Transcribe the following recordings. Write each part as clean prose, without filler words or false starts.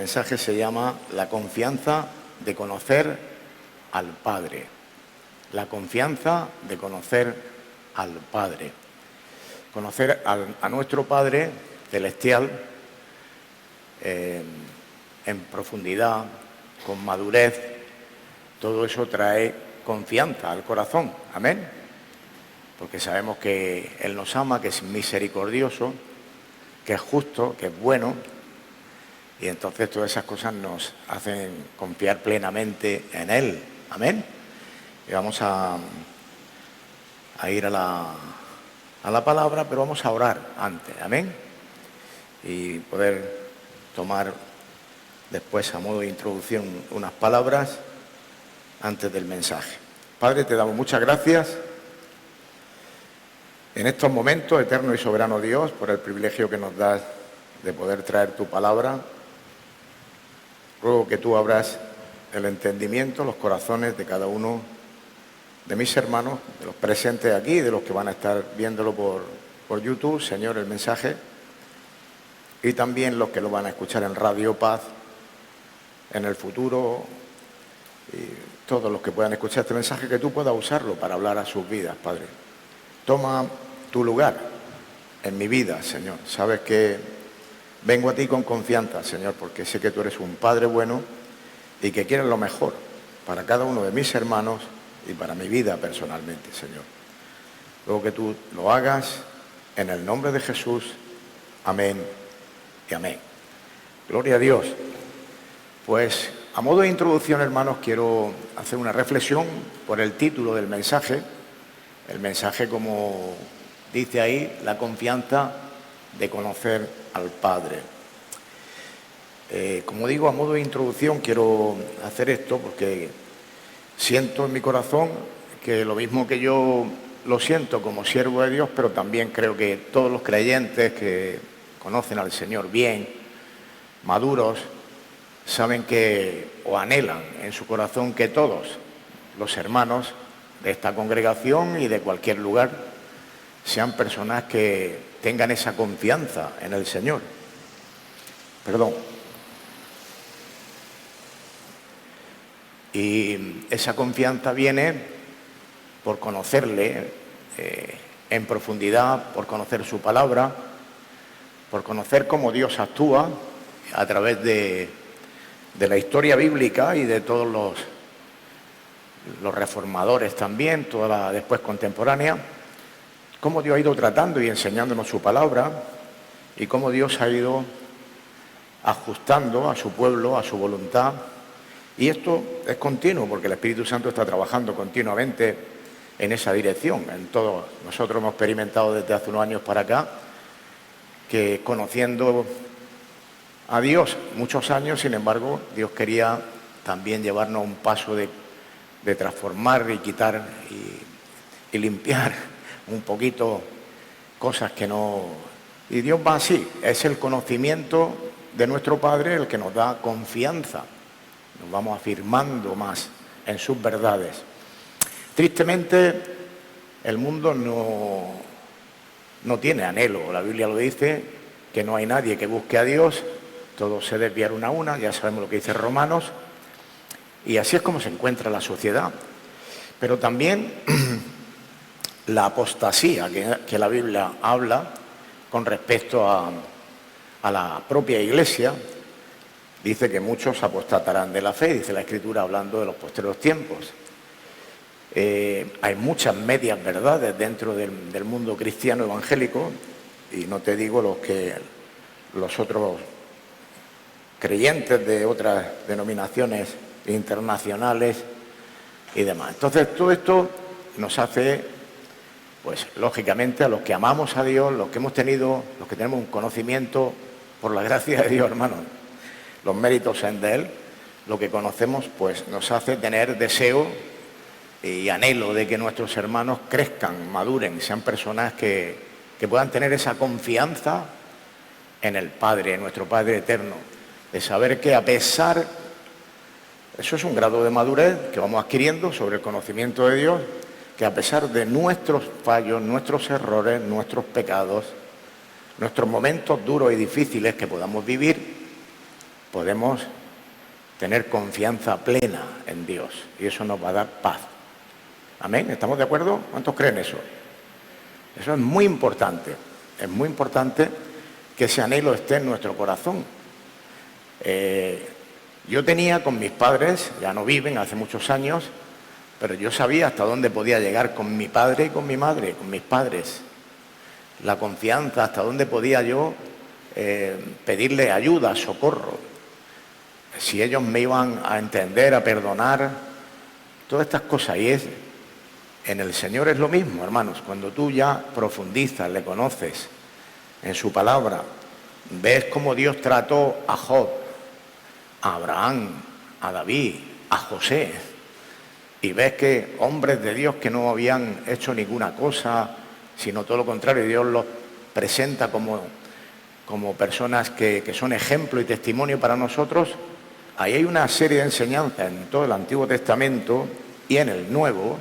mensaje se llama La confianza de conocer al Padre. La confianza de conocer al Padre. Conocer a nuestro Padre celestial en profundidad, con madurez, todo eso trae confianza al corazón. Amén. Porque sabemos que Él nos ama, que es misericordioso, que es justo, que es bueno. Y entonces todas esas cosas nos hacen confiar plenamente en Él. Amén. Y vamos a ir a la palabra, pero vamos a orar antes. Amén. Y poder tomar después, a modo de introducción, unas palabras antes del mensaje. Padre, te damos muchas gracias en estos momentos, eterno y soberano Dios, por el privilegio que nos das de poder traer tu palabra. Ruego que tú abras el entendimiento, los corazones de cada uno de mis hermanos, de los presentes aquí y de los que van a estar viéndolo por YouTube, Señor, el mensaje, y también los que lo van a escuchar en Radio Paz en el futuro, y todos los que puedan escuchar este mensaje, que tú puedas usarlo para hablar a sus vidas, Padre. Toma tu lugar en mi vida, Señor. Sabes que vengo a ti con confianza, Señor, porque sé que tú eres un Padre bueno y que quieres lo mejor para cada uno de mis hermanos y para mi vida personalmente, Señor. Luego que tú lo hagas en el nombre de Jesús. Amén y amén. Gloria a Dios. Pues a modo de introducción, hermanos, quiero hacer una reflexión por el título del mensaje. El mensaje, como dice ahí, la confianza de conocer al Padre. Como digo, a modo de introducción quiero hacer esto porque siento en mi corazón que lo mismo que yo lo siento como siervo de Dios, pero también creo que todos los creyentes que conocen al Señor bien, maduros, saben que, o anhelan en su corazón, que todos los hermanos de esta congregación y de cualquier lugar sean personas que tengan esa confianza en el Señor. Y esa confianza viene por conocerle en profundidad, por conocer su palabra, por conocer cómo Dios actúa a través de la historia bíblica y de todos los reformadores también, toda la después contemporánea, cómo Dios ha ido tratando y enseñándonos su palabra y cómo Dios ha ido ajustando a su pueblo, a su voluntad. Y esto es continuo porque el Espíritu Santo está trabajando continuamente en esa dirección. En todo, nosotros hemos experimentado desde hace unos años para acá que conociendo a Dios muchos años, sin embargo, Dios quería también llevarnos a un paso de transformar y quitar y limpiar un poquito cosas que no... Y Dios va así, es el conocimiento de nuestro Padre el que nos da confianza. Nos vamos afirmando más en sus verdades. Tristemente, el mundo no tiene anhelo. La Biblia lo dice, que no hay nadie que busque a Dios. Todos se desviaron a una, ya sabemos lo que dice Romanos. Y así es como se encuentra la sociedad. Pero también la apostasía que la Biblia habla con respecto a la propia Iglesia. Dice que muchos apostatarán de la fe, dice la Escritura hablando de los postreros tiempos. Hay muchas medias verdades dentro del mundo cristiano evangélico, y no te digo los otros creyentes de otras denominaciones internacionales y demás. Entonces todo esto nos hace, pues lógicamente, a los que amamos a Dios, los que tenemos un conocimiento por la gracia de Dios, hermanos, los méritos en de Él, lo que conocemos, pues nos hace tener deseo y anhelo de que nuestros hermanos crezcan, maduren, sean personas que puedan tener esa confianza en el Padre, en nuestro Padre eterno, de saber que a pesar, eso es un grado de madurez que vamos adquiriendo sobre el conocimiento de Dios, que a pesar de nuestros fallos, nuestros errores, nuestros pecados, nuestros momentos duros y difíciles que podamos vivir, podemos tener confianza plena en Dios y eso nos va a dar paz. ¿Amén? ¿Estamos de acuerdo? ¿Cuántos creen eso? Eso es muy importante que ese anhelo esté en nuestro corazón. Yo tenía con mis padres, ya no viven hace muchos años, pero yo sabía hasta dónde podía llegar con mi padre y con mi madre, con mis padres. La confianza, hasta dónde podía yo pedirle ayuda, socorro. Si ellos me iban a entender, a perdonar, todas estas cosas. Y en el Señor es lo mismo, hermanos. Cuando tú ya profundizas, le conoces en su palabra, ves cómo Dios trató a Job, a Abraham, a David, a José, y ves que hombres de Dios que no habían hecho ninguna cosa, sino todo lo contrario, Dios los presenta como personas que son ejemplo y testimonio para nosotros. Ahí hay una serie de enseñanzas en todo el Antiguo Testamento y en el Nuevo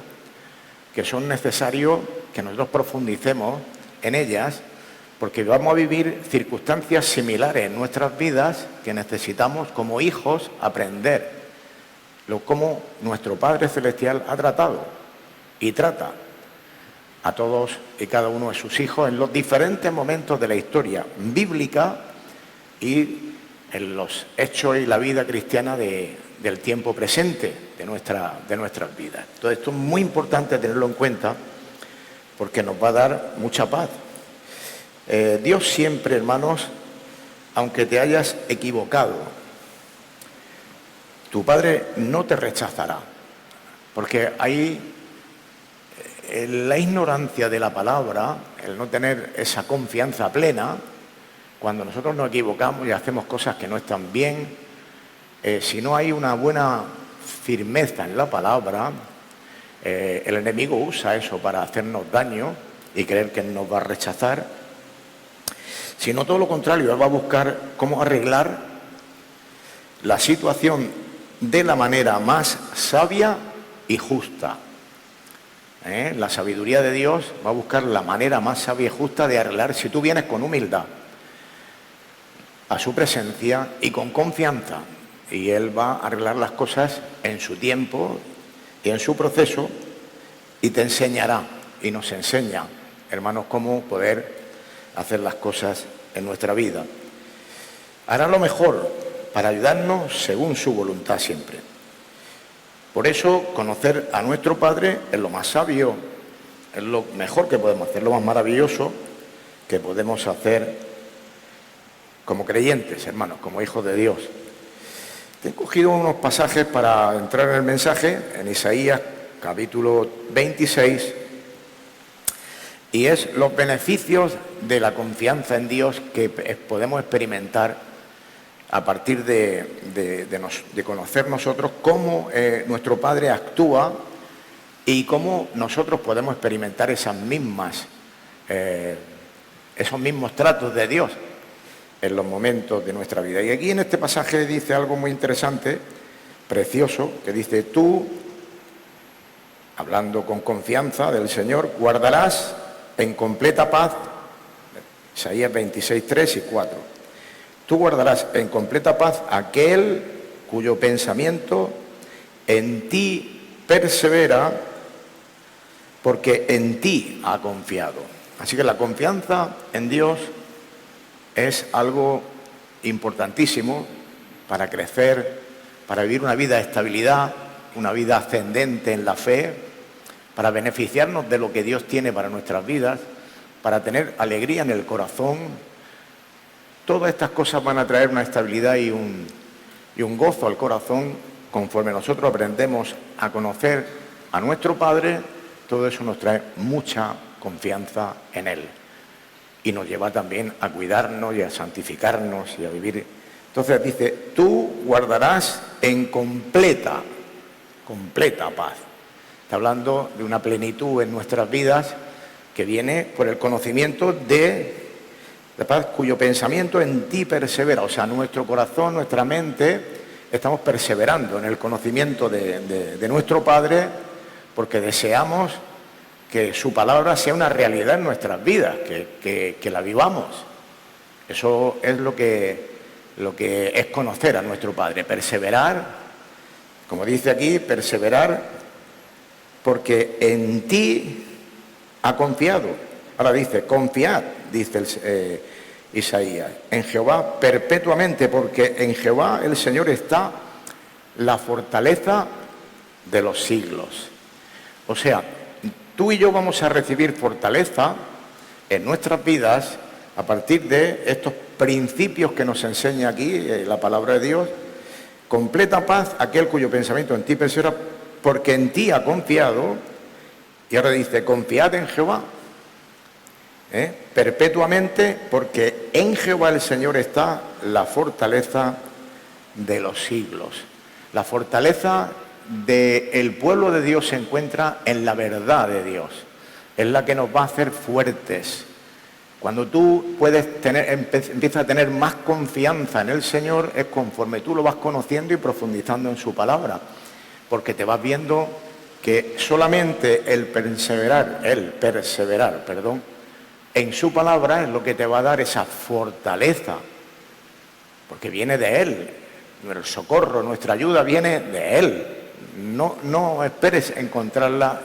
que son necesarios que nosotros profundicemos en ellas, porque vamos a vivir circunstancias similares en nuestras vidas que necesitamos como hijos aprender cómo nuestro Padre Celestial ha tratado y trata a todos y cada uno de sus hijos en los diferentes momentos de la historia bíblica y en los hechos y la vida cristiana del tiempo presente de nuestras vidas. Entonces esto es muy importante tenerlo en cuenta porque nos va a dar mucha paz. Dios siempre, hermanos, aunque te hayas equivocado, tu Padre no te rechazará, porque hay la ignorancia de la palabra, el no tener esa confianza plena. Cuando nosotros nos equivocamos y hacemos cosas que no están bien, si no hay una buena firmeza en la palabra, el enemigo usa eso para hacernos daño y creer que nos va a rechazar. Sino todo lo contrario, él va a buscar cómo arreglar la situación de la manera más sabia y justa. La sabiduría de Dios va a buscar la manera más sabia y justa de arreglar. Si tú vienes con humildad a su presencia y con confianza, y Él va a arreglar las cosas en su tiempo y en su proceso, y te enseñará, y nos enseña, hermanos, cómo poder hacer las cosas en nuestra vida. Hará lo mejor para ayudarnos según su voluntad siempre. Por eso, conocer a nuestro Padre es lo más sabio, es lo mejor que podemos hacer, lo más maravilloso que podemos hacer como creyentes, hermanos, como hijos de Dios. Te he cogido unos pasajes para entrar en el mensaje, en Isaías, capítulo 26, y es los beneficios de la confianza en Dios que podemos experimentar a partir de conocer nosotros cómo nuestro Padre actúa y cómo nosotros podemos experimentar esos mismos tratos de Dios en los momentos de nuestra vida. Y aquí en este pasaje dice algo muy interesante, precioso, que dice: tú, hablando con confianza del Señor, guardarás en completa paz, Isaías 26, 3 y 4. Tú guardarás en completa paz aquel cuyo pensamiento en ti persevera, porque en ti ha confiado. Así que la confianza en Dios es algo importantísimo para crecer, para vivir una vida de estabilidad, una vida ascendente en la fe, para beneficiarnos de lo que Dios tiene para nuestras vidas, para tener alegría en el corazón. Todas estas cosas van a traer una estabilidad y un gozo al corazón conforme nosotros aprendemos a conocer a nuestro Padre. Todo eso nos trae mucha confianza en Él y nos lleva también a cuidarnos y a santificarnos y a vivir. Entonces dice: tú guardarás en completa paz. Está hablando de una plenitud en nuestras vidas que viene por el conocimiento de paz, cuyo pensamiento en ti persevera. O sea, nuestro corazón, nuestra mente, estamos perseverando en el conocimiento de nuestro Padre, porque deseamos que su palabra sea una realidad en nuestras vidas, que la vivamos. Eso es lo que lo que es conocer a nuestro Padre. Perseverar, como dice aquí, perseverar porque en ti ha confiado. Ahora dice, confiad, dice Isaías, en Jehová perpetuamente, porque en Jehová el Señor está la fortaleza de los siglos. O sea, tú y yo vamos a recibir fortaleza en nuestras vidas a partir de estos principios que nos enseña aquí la palabra de Dios. Completa paz aquel cuyo pensamiento en ti persevera, porque en ti ha confiado. Y ahora dice, confiad en Jehová, perpetuamente, porque en Jehová el Señor está la fortaleza de los siglos. La fortaleza del pueblo de Dios se encuentra en la verdad de Dios. Es la que nos va a hacer fuertes. Cuando tú empiezas a tener más confianza en el Señor, es conforme tú lo vas conociendo y profundizando en su palabra. Porque te vas viendo que solamente el perseverar, en su palabra es lo que te va a dar esa fortaleza. Porque viene de Él. Nuestro socorro, nuestra ayuda viene de Él. No esperes encontrarla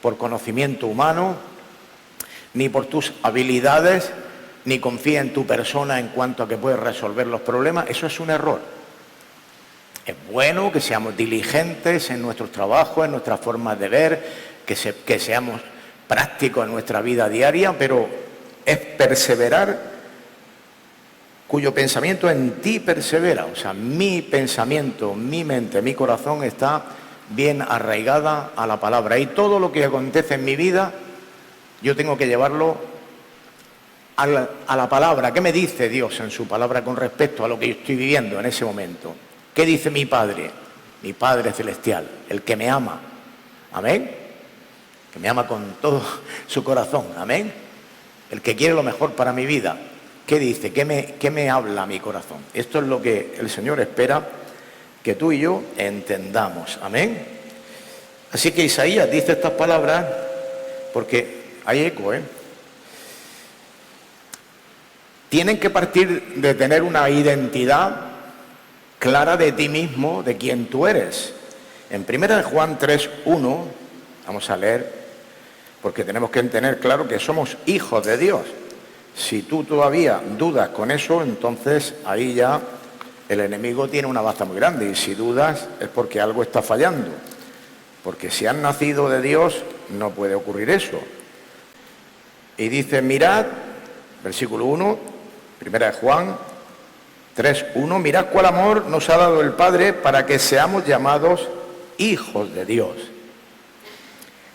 por conocimiento humano, ni por tus habilidades, ni confía en tu persona en cuanto a que puedes resolver los problemas. Eso es un error. Es bueno que seamos diligentes en nuestros trabajos, en nuestras formas de ver, que seamos prácticos en nuestra vida diaria, pero es perseverar cuyo pensamiento en ti persevera. O sea, mi pensamiento, mi mente, mi corazón está bien arraigada a la palabra. Y todo lo que acontece en mi vida, yo tengo que llevarlo a la palabra. ¿Qué me dice Dios en su palabra con respecto a lo que yo estoy viviendo en ese momento? ¿Qué dice mi Padre celestial, el que me ama? Amén. Que me ama con todo su corazón. Amén. El que quiere lo mejor para mi vida. ¿Qué dice? ¿Qué me habla mi corazón? Esto es lo que el Señor espera que tú y yo entendamos. Amén. Así que Isaías dice estas palabras porque hay eco, Tienen que partir de tener una identidad clara de ti mismo, de quién tú eres. En 1 Juan 3:1, vamos a leer, porque tenemos que tener claro que somos hijos de Dios. Si tú todavía dudas con eso, entonces ahí ya el enemigo tiene una baza muy grande. Y si dudas es porque algo está fallando. Porque si han nacido de Dios, no puede ocurrir eso. Y dice, mirad, versículo 1, 1 Juan 3:1, mirad cuál amor nos ha dado el Padre para que seamos llamados hijos de Dios.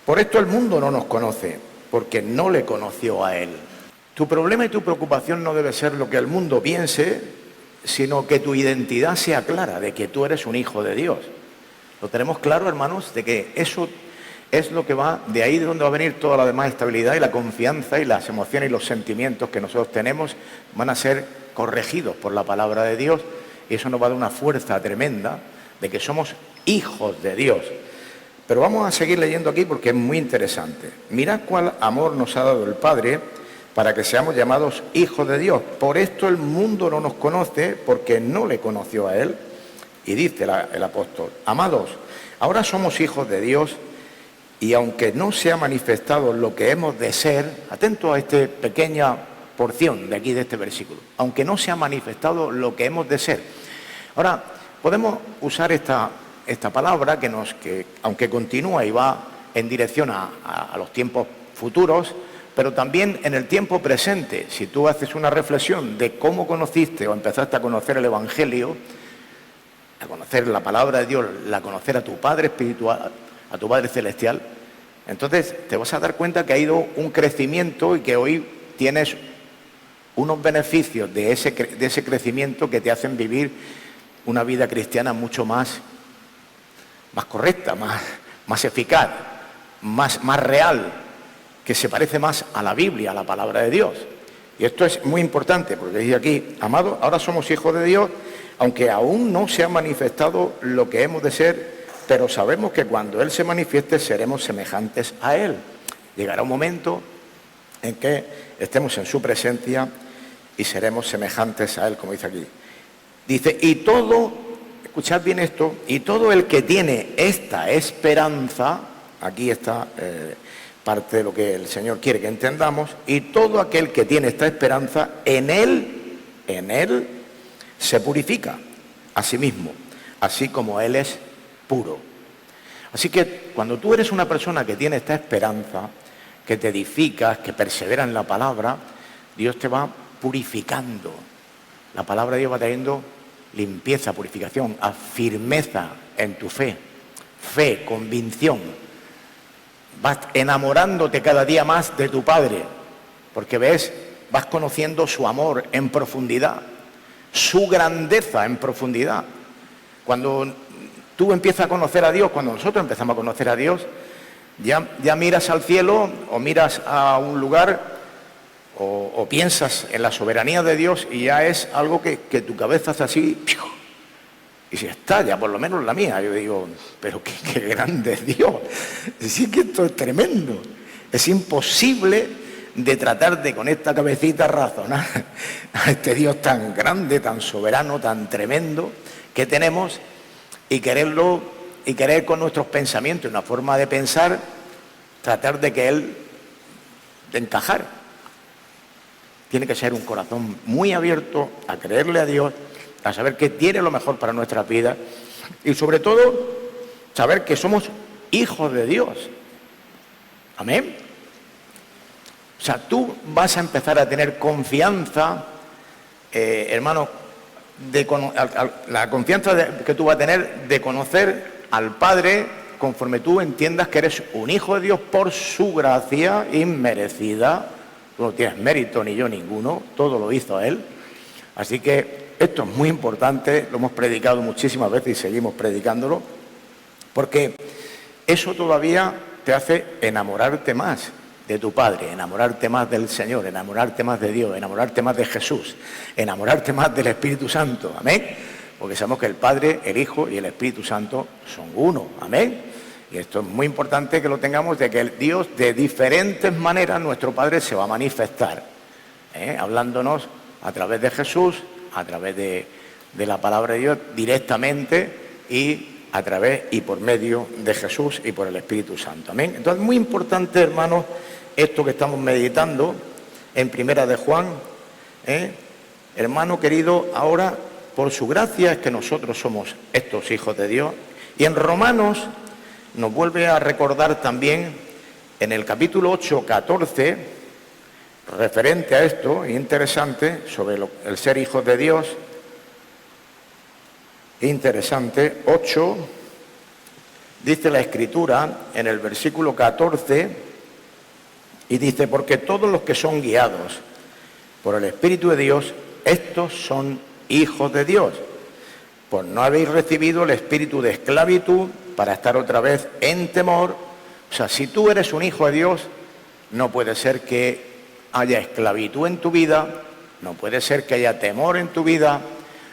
Por esto el mundo no nos conoce, porque no le conoció a Él. Tu problema y tu preocupación no debe ser lo que el mundo piense, sino que tu identidad sea clara, de que tú eres un hijo de Dios. ¿Lo tenemos claro, hermanos? De que eso es lo que va, de ahí de donde va a venir toda la demás estabilidad y la confianza y las emociones y los sentimientos que nosotros tenemos van a ser corregidos por la palabra de Dios, y eso nos va a dar una fuerza tremenda de que somos hijos de Dios. Pero vamos a seguir leyendo aquí porque es muy interesante. Mirad cuál amor nos ha dado el Padre para que seamos llamados hijos de Dios. Por esto el mundo no nos conoce, porque no le conoció a Él. Y dice el apóstol, amados, ahora somos hijos de Dios, y aunque no se ha manifestado lo que hemos de ser, atento a esta pequeña porción de aquí de este versículo, aunque no se ha manifestado lo que hemos de ser. Ahora, podemos usar esta palabra que aunque continúa y va en dirección a los tiempos futuros, pero también en el tiempo presente. Si tú haces una reflexión de cómo conociste o empezaste a conocer el Evangelio, a conocer la palabra de Dios, a conocer a tu Padre espiritual, a tu Padre celestial, entonces te vas a dar cuenta que ha ido un crecimiento y que hoy tienes unos beneficios de ese crecimiento que te hacen vivir una vida cristiana mucho más correcta, más eficaz, más real, que se parece más a la Biblia, a la palabra de Dios. Y esto es muy importante, porque dice aquí, amados, ahora somos hijos de Dios, aunque aún no se ha manifestado lo que hemos de ser, pero sabemos que cuando Él se manifieste seremos semejantes a Él. Llegará un momento en que estemos en su presencia y seremos semejantes a Él, como dice aquí. Dice, y todo, escuchad bien esto, y todo el que tiene esta esperanza, aquí está parte de lo que el Señor quiere que entendamos, y todo aquel que tiene esta esperanza, en Él se purifica a sí mismo, así como Él es puro. Así que cuando tú eres una persona que tiene esta esperanza, que te edificas, que persevera en la palabra, Dios te va purificando. La palabra de Dios va trayendo limpieza, purificación, a firmeza en tu fe, convicción. Vas enamorándote cada día más de tu Padre, porque vas conociendo su amor en profundidad, su grandeza en profundidad. Cuando tú empiezas a conocer a Dios, cuando nosotros empezamos a conocer a Dios, ya miras al cielo o miras a un lugar o piensas en la soberanía de Dios y ya es algo que tu cabeza hace así, y se estalla, por lo menos la mía. Yo digo, pero qué grande es Dios. Sí que esto es tremendo. Es imposible de tratar de con esta cabecita razonar a este Dios tan grande, tan soberano, tan tremendo que tenemos y quererlo, y querer con nuestros pensamientos, una forma de pensar, tratar de que Él, de encajar. Tiene que ser un corazón muy abierto a creerle a Dios, a saber que tiene lo mejor para nuestra vida y sobre todo saber que somos hijos de Dios. Amén. O sea, tú vas a empezar a tener confianza, hermano, la confianza que tú vas a tener de conocer al Padre conforme tú entiendas que eres un hijo de Dios por su gracia inmerecida. Tú no tienes mérito ni yo ninguno, todo lo hizo Él. Así que esto es muy importante, lo hemos predicado muchísimas veces y seguimos predicándolo, porque eso todavía te hace enamorarte más de tu Padre, enamorarte más del Señor, enamorarte más de Dios, enamorarte más de Jesús, enamorarte más del Espíritu Santo, amén. Porque sabemos que el Padre, el Hijo y el Espíritu Santo son uno, amén. Y esto es muy importante que lo tengamos, de que el Dios de diferentes maneras, nuestro Padre se va a manifestar, hablándonos a través de Jesús, a través de la palabra de Dios directamente y a través y por medio de Jesús y por el Espíritu Santo, amén. Entonces, muy importante, hermanos, esto que estamos meditando en Primera de Juan, hermano querido, ahora por su gracia es que nosotros somos estos hijos de Dios. Y en Romanos nos vuelve a recordar también en el capítulo 8, 14, referente a esto, interesante, sobre el ser hijos de Dios, interesante, 8, dice la Escritura en el versículo 14, y dice, porque todos los que son guiados por el Espíritu de Dios, estos son hijos de Dios. Pues no habéis recibido el espíritu de esclavitud para estar otra vez en temor. O sea, si tú eres un hijo de Dios, no puede ser que haya esclavitud en tu vida, no puede ser que haya temor en tu vida,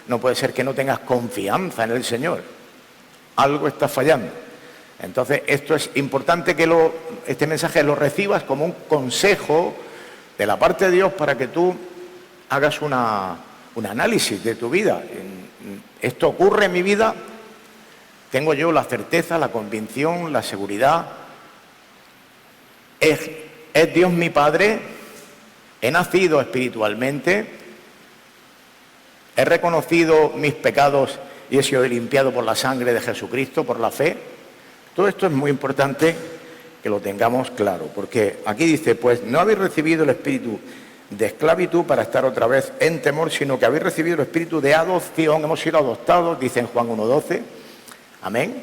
no puede ser que no tengas confianza en el Señor. Algo está fallando. Entonces, esto es importante que este mensaje lo recibas como un consejo de la parte de Dios para que tú hagas un análisis de tu vida. ¿Esto ocurre en mi vida? ¿Tengo yo la certeza, la convicción, la seguridad? ¿Es Dios mi Padre? ¿He nacido espiritualmente? ¿He reconocido mis pecados y he sido limpiado por la sangre de Jesucristo, por la fe? Todo esto es muy importante que lo tengamos claro, porque aquí dice, pues no habéis recibido el espíritu de esclavitud para estar otra vez en temor, sino que habéis recibido el espíritu de adopción, hemos sido adoptados, dice en Juan 1:12, amén.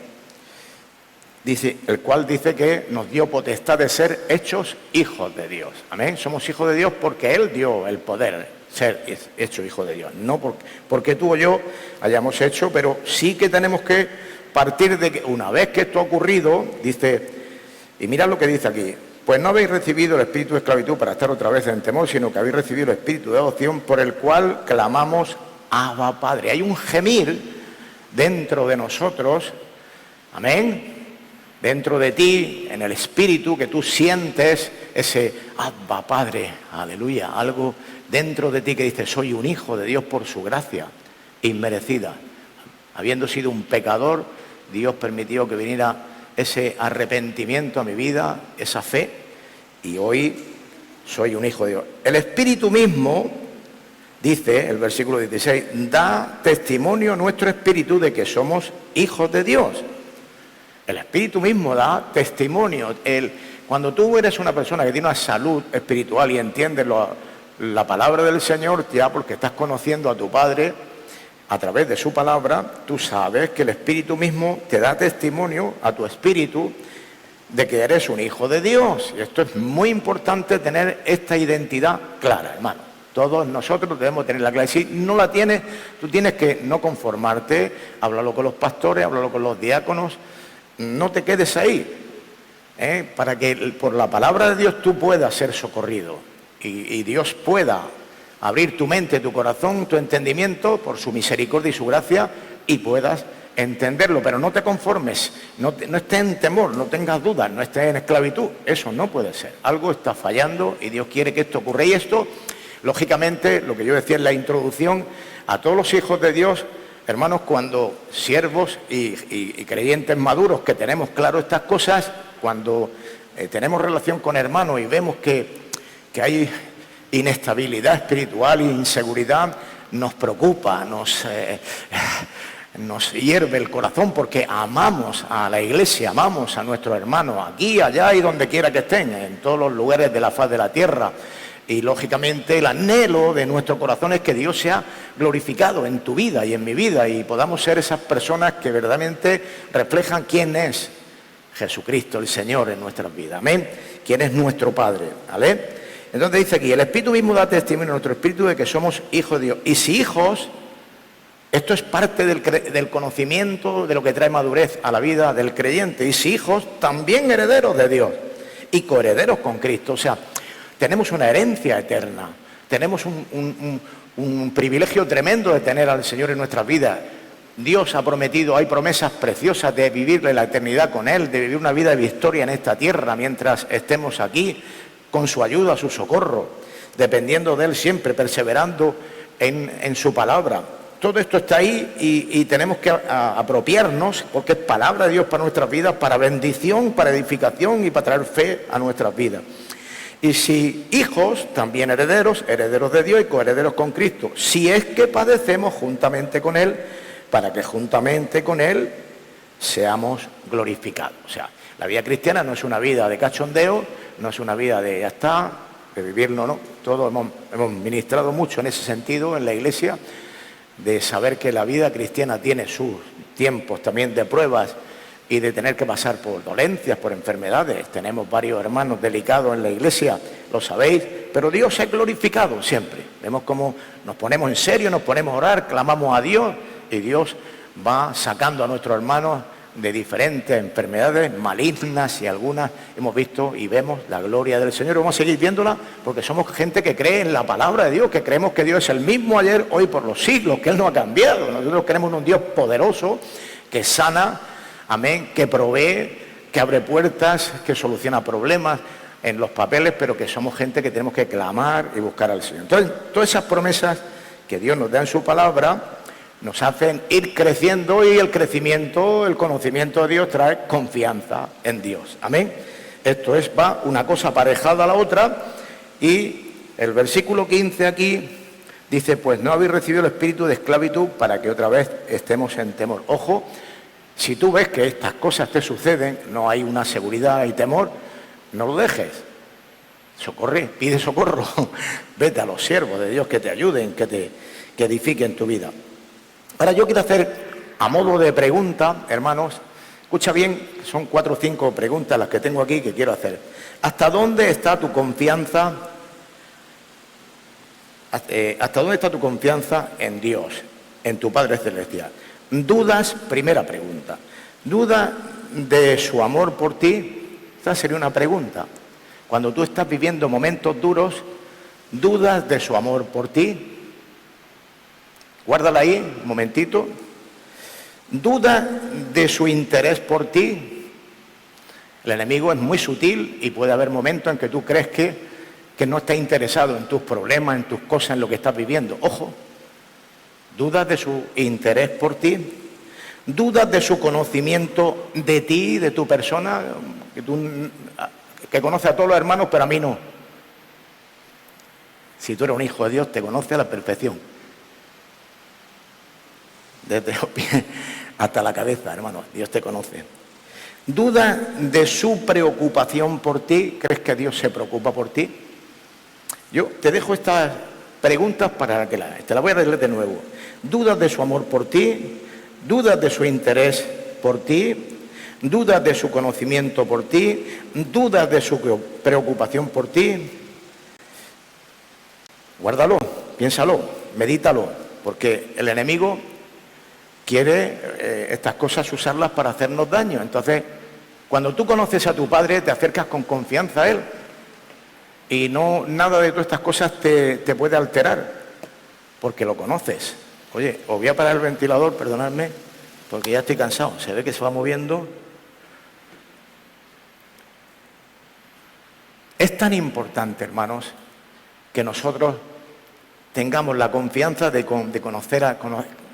Dice, el cual dice que nos dio potestad de ser hechos hijos de Dios, amén. Somos hijos de Dios porque Él dio el poder ser hecho hijo de Dios, no porque tú o yo hayamos hecho, pero sí que tenemos que partir de que una vez que esto ha ocurrido, dice, y mirad lo que dice aquí, pues no habéis recibido el espíritu de esclavitud para estar otra vez en temor, sino que habéis recibido el espíritu de adopción por el cual clamamos Abba Padre. Hay un gemir dentro de nosotros, amén, dentro de ti, en el espíritu, que tú sientes ese Abba Padre, aleluya, algo dentro de ti que dice, soy un hijo de Dios por su gracia, inmerecida. Habiendo sido un pecador, Dios permitió que viniera ese arrepentimiento a mi vida, esa fe, y hoy soy un hijo de Dios. El Espíritu mismo, dice el versículo 16, da testimonio a nuestro espíritu de que somos hijos de Dios. El Espíritu mismo da testimonio. Cuando tú eres una persona que tiene una salud espiritual y entiendes la palabra del Señor, ya porque estás conociendo a tu Padre a través de su palabra, tú sabes que el Espíritu mismo te da testimonio a tu espíritu de que eres un hijo de Dios. Y esto es muy importante, tener esta identidad clara, hermano. Todos nosotros debemos tenerla clara. Si no la tienes, tú tienes que no conformarte, háblalo con los pastores, háblalo con los diáconos, no te quedes ahí, para que por la palabra de Dios tú puedas ser socorrido y Dios pueda abrir tu mente, tu corazón, tu entendimiento por su misericordia y su gracia y puedas entenderlo, pero no te conformes, no estés en temor, no tengas dudas, no estés en esclavitud. Eso no puede ser. Algo está fallando y Dios quiere que esto ocurra. Y esto, lógicamente, lo que yo decía en la introducción, a todos los hijos de Dios, hermanos, cuando siervos y creyentes maduros que tenemos claro estas cosas, cuando tenemos relación con hermanos y vemos que hay inestabilidad espiritual e inseguridad, nos preocupa, nos hierve el corazón porque amamos a la iglesia, amamos a nuestros hermanos aquí, allá y donde quiera que estén, en todos los lugares de la faz de la tierra. Y lógicamente el anhelo de nuestro corazón es que Dios sea glorificado en tu vida y en mi vida y podamos ser esas personas que verdaderamente reflejan quién es Jesucristo, el Señor, en nuestras vidas. Amén. Quién es nuestro Padre. ¿Vale? Entonces dice aquí, el Espíritu mismo da testimonio a nuestro espíritu de que somos hijos de Dios. Y si hijos, esto es parte del conocimiento de lo que trae madurez a la vida del creyente. Y si hijos, también herederos de Dios y coherederos con Cristo. O sea, tenemos una herencia eterna, tenemos un privilegio tremendo de tener al Señor en nuestras vidas. Dios ha prometido, hay promesas preciosas de vivirle la eternidad con Él, de vivir una vida de victoria en esta tierra mientras estemos aquí, con su ayuda, su socorro, dependiendo de Él siempre, perseverando en su palabra. Todo esto está ahí y tenemos que apropiarnos porque es palabra de Dios para nuestras vidas, para bendición, para edificación y para traer fe a nuestras vidas. Y si hijos, también herederos, herederos de Dios y coherederos con Cristo, si es que padecemos juntamente con Él, para que juntamente con Él seamos glorificados. O sea, la vida cristiana no es una vida de cachondeo, no es una vida de ya está, de vivirlo, no. Todos hemos ministrado mucho en ese sentido en la iglesia, de saber que la vida cristiana tiene sus tiempos también de pruebas y de tener que pasar por dolencias, por enfermedades. Tenemos varios hermanos delicados en la iglesia, lo sabéis, pero Dios es glorificado siempre. Vemos cómo nos ponemos en serio, nos ponemos a orar, clamamos a Dios y Dios va sacando a nuestros hermanos de diferentes enfermedades malignas y algunas hemos visto y vemos la gloria del Señor. Vamos a seguir viéndola porque somos gente que cree en la palabra de Dios, que creemos que Dios es el mismo ayer, hoy, por los siglos, que Él no ha cambiado. Nosotros creemos en un Dios poderoso que sana, amén, que provee, que abre puertas, que soluciona problemas en los papeles, pero que somos gente que tenemos que clamar y buscar al Señor. Entonces, todas esas promesas que Dios nos da en su palabra nos hacen ir creciendo y el crecimiento, el conocimiento de Dios trae confianza en Dios. Amén. Esto es, va una cosa aparejada a la otra y el versículo 15 aquí dice, pues no habéis recibido el espíritu de esclavitud para que otra vez estemos en temor. Ojo, si tú ves que estas cosas te suceden, no hay una seguridad y temor, no lo dejes. Socorre, pide socorro. Vete a los siervos de Dios que te ayuden, que edifiquen tu vida. Ahora yo quiero hacer, a modo de pregunta, hermanos, escucha bien, son 4 o 5 preguntas las que tengo aquí que quiero hacer. ¿Hasta dónde está tu confianza? ¿Hasta dónde está tu confianza en Dios, en tu Padre Celestial? ¿Dudas? Primera pregunta. ¿Dudas de su amor por ti? Esta sería una pregunta. Cuando tú estás viviendo momentos duros, ¿dudas de su amor por ti? Guárdala ahí, un momentito. ¿Duda de su interés por ti? El enemigo es muy sutil y puede haber momentos en que tú crees que no está interesado en tus problemas, en tus cosas, en lo que estás viviendo. Ojo, ¿Dudas de su interés por ti? ¿Dudas de su conocimiento de ti, de tu persona? Que conoce a todos los hermanos, pero a mí no. Si tú eres un hijo de Dios, te conoce a la perfección. Desde los pies hasta la cabeza, hermano, Dios te conoce. ¿Dudas de su preocupación por ti? ¿Crees que Dios se preocupa por ti? Yo te dejo estas preguntas para que te las voy a leer de nuevo. ¿Dudas de su amor por ti? ¿Dudas de su interés por ti? ¿Dudas de su conocimiento por ti? ¿Dudas de su preocupación por ti? Guárdalo, piénsalo, medítalo, porque el enemigo quiere estas cosas usarlas para hacernos daño. Entonces, cuando tú conoces a tu Padre, te acercas con confianza a Él y no nada de todas estas cosas te puede alterar, porque lo conoces. Oye, os voy a parar el ventilador, perdonadme, porque ya estoy cansado. Se ve que se va moviendo. Es tan importante, hermanos, que nosotros tengamos la confianza de conocer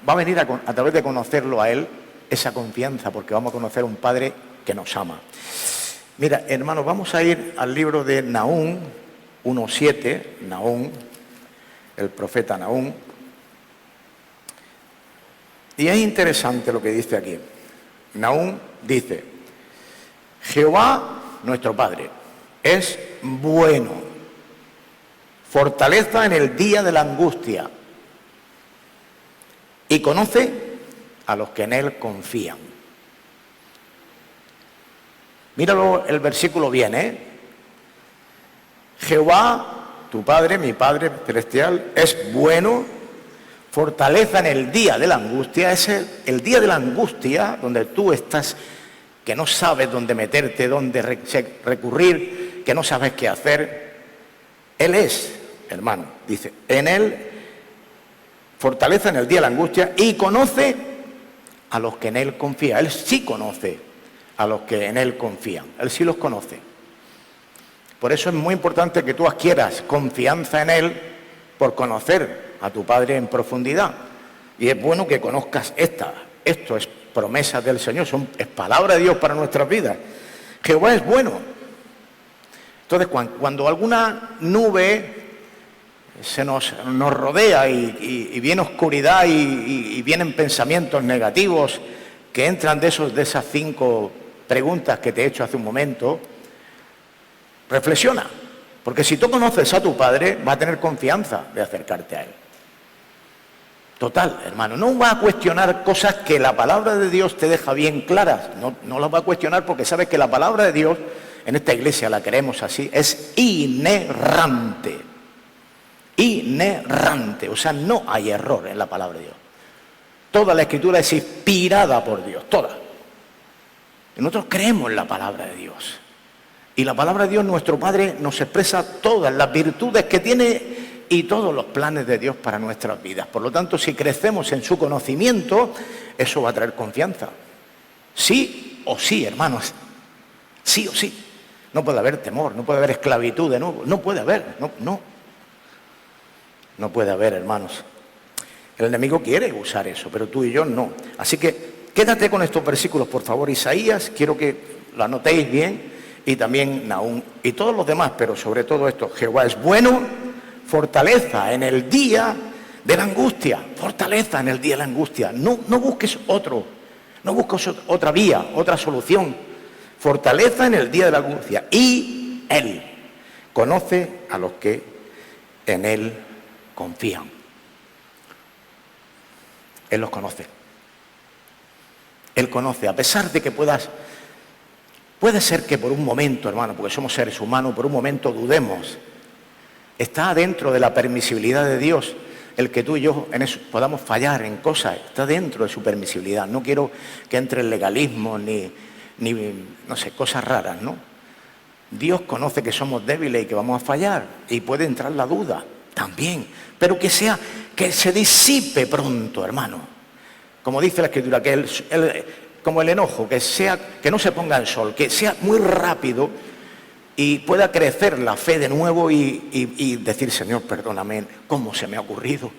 va a venir a través de conocerlo a Él, esa confianza, porque vamos a conocer a un Padre que nos ama. Mira, hermanos, vamos a ir al libro de Nahum 1:7, Nahum, el profeta Nahum. Y es interesante lo que dice aquí. Nahum dice: Jehová, nuestro Padre, es bueno, fortaleza en el día de la angustia, y conoce a los que en Él confían. Míralo el versículo bien, ¿eh? Jehová, tu Padre, mi Padre celestial, es bueno, fortaleza en el día de la angustia. Es el día de la angustia donde tú estás, que no sabes dónde meterte, dónde recurrir, que no sabes qué hacer. Él es, hermano, dice, en Él fortaleza en el día de la angustia, y conoce a los que en Él confían. Él sí conoce a los que en Él confían. Él sí los conoce. Por eso es muy importante que tú adquieras confianza en Él por conocer a tu Padre en profundidad. Y es bueno que conozcas esto es promesa del Señor, es palabra de Dios para nuestras vidas. Jehová es bueno. Entonces, cuando alguna nube se nos rodea y viene oscuridad y vienen pensamientos negativos que entran de esas 5 preguntas que te he hecho hace un momento, reflexiona, porque si tú conoces a tu Padre, vas a tener confianza de acercarte a Él. Total, hermano, no vas a cuestionar cosas que la palabra de Dios te deja bien claras, no las vas a cuestionar, porque sabes que la palabra de Dios, en esta iglesia la queremos así, es inerrante. Inerrante, o sea, no hay error en la palabra de Dios. Toda la Escritura es inspirada por Dios, toda. Y nosotros creemos en la palabra de Dios. Y la palabra de Dios, nuestro Padre, nos expresa todas las virtudes que tiene y todos los planes de Dios para nuestras vidas. Por lo tanto, si crecemos en su conocimiento, eso va a traer confianza. Sí o sí, hermanos. Sí o sí. No puede haber temor, no puede haber esclavitud de nuevo. No puede haber, no puede haber, hermanos. El enemigo quiere usar eso, pero tú y yo no. Así que quédate con estos versículos, por favor. Isaías, quiero que lo anotéis bien, y también Nahum, y todos los demás, pero sobre todo esto. Jehová es bueno, fortaleza en el día de la angustia. Fortaleza en el día de la angustia. No busques no busques otra vía, otra solución. Fortaleza en el día de la angustia. Y Él conoce a los que en Él confían. Él los conoce. Él conoce, a pesar de que puede ser que por un momento, hermano, porque somos seres humanos, por un momento dudemos. Está dentro de la permisibilidad de Dios el que tú y yo en eso podamos fallar en cosas. Está dentro de su permisibilidad. No quiero que entre el legalismo ni no sé, cosas raras, ¿no? Dios conoce que somos débiles y que vamos a fallar, y puede entrar la duda también, pero que se disipe pronto, hermano. Como dice la Escritura, como el enojo, que no se ponga el sol, que sea muy rápido y pueda crecer la fe de nuevo y decir: Señor, perdóname, ¿cómo se me ha ocurrido?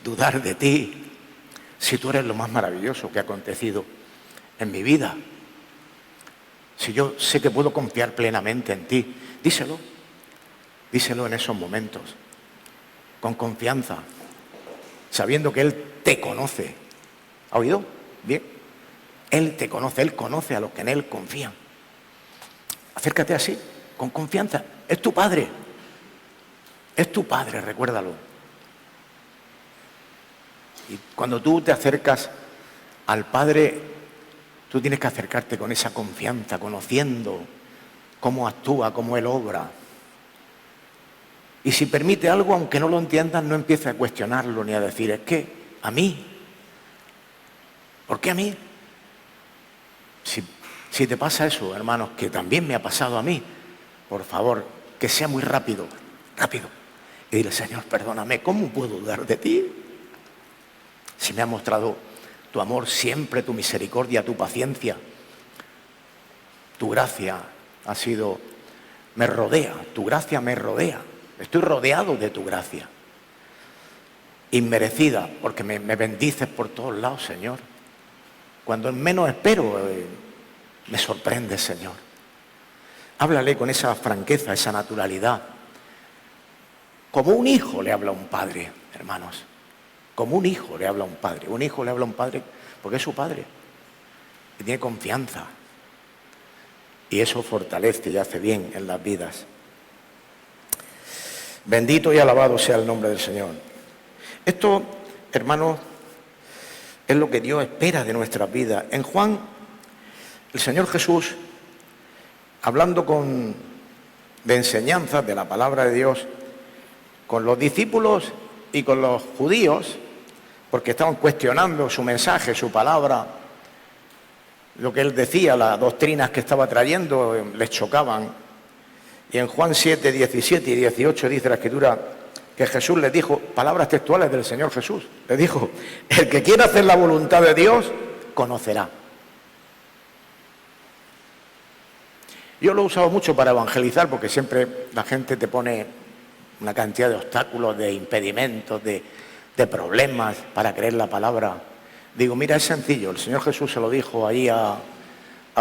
dudar de ti, si tú eres lo más maravilloso que ha acontecido en mi vida? Si yo sé que puedo confiar plenamente en ti, díselo en esos momentos, con confianza, sabiendo que Él te conoce. ¿Ha oído? Bien. Él te conoce, Él conoce a los que en Él confían. Acércate así, con confianza. Es tu Padre, recuérdalo. Y cuando tú te acercas al Padre, tú tienes que acercarte con esa confianza, conociendo cómo actúa, cómo Él obra. Y si permite algo, aunque no lo entiendas, no empieces a cuestionarlo ni a decir, es que a mí, ¿por qué a mí? Si te pasa eso, hermanos, que también me ha pasado a mí, por favor, que sea muy rápido. Y dile, Señor, perdóname, ¿cómo puedo dudar de ti? Si me has mostrado tu amor siempre, tu misericordia, tu paciencia, tu gracia me rodea, tu gracia me rodea. Estoy rodeado de tu gracia. Inmerecida, porque me bendices por todos lados, Señor. Cuando menos espero, me sorprende, Señor. Háblale con esa franqueza, esa naturalidad. Como un hijo le habla a un padre, hermanos. Como un hijo le habla a un padre. Un hijo le habla a un padre porque es su padre. Y tiene confianza. Y eso fortalece y hace bien en las vidas. Bendito y alabado sea el nombre del Señor. Esto, hermanos, es lo que Dios espera de nuestras vidas. En Juan, el Señor Jesús, hablando de enseñanzas de la palabra de Dios, con los discípulos y con los judíos, porque estaban cuestionando su mensaje, su palabra, lo que Él decía, las doctrinas que estaba trayendo, les chocaban. Y en Juan 7, 17 y 18 dice la Escritura que Jesús les dijo, palabras textuales del Señor Jesús, les dijo, el que quiera hacer la voluntad de Dios, conocerá. Yo lo he usado mucho para evangelizar, porque siempre la gente te pone una cantidad de obstáculos, de impedimentos, de problemas para creer la palabra. Digo, mira, es sencillo, el Señor Jesús se lo dijo ahí a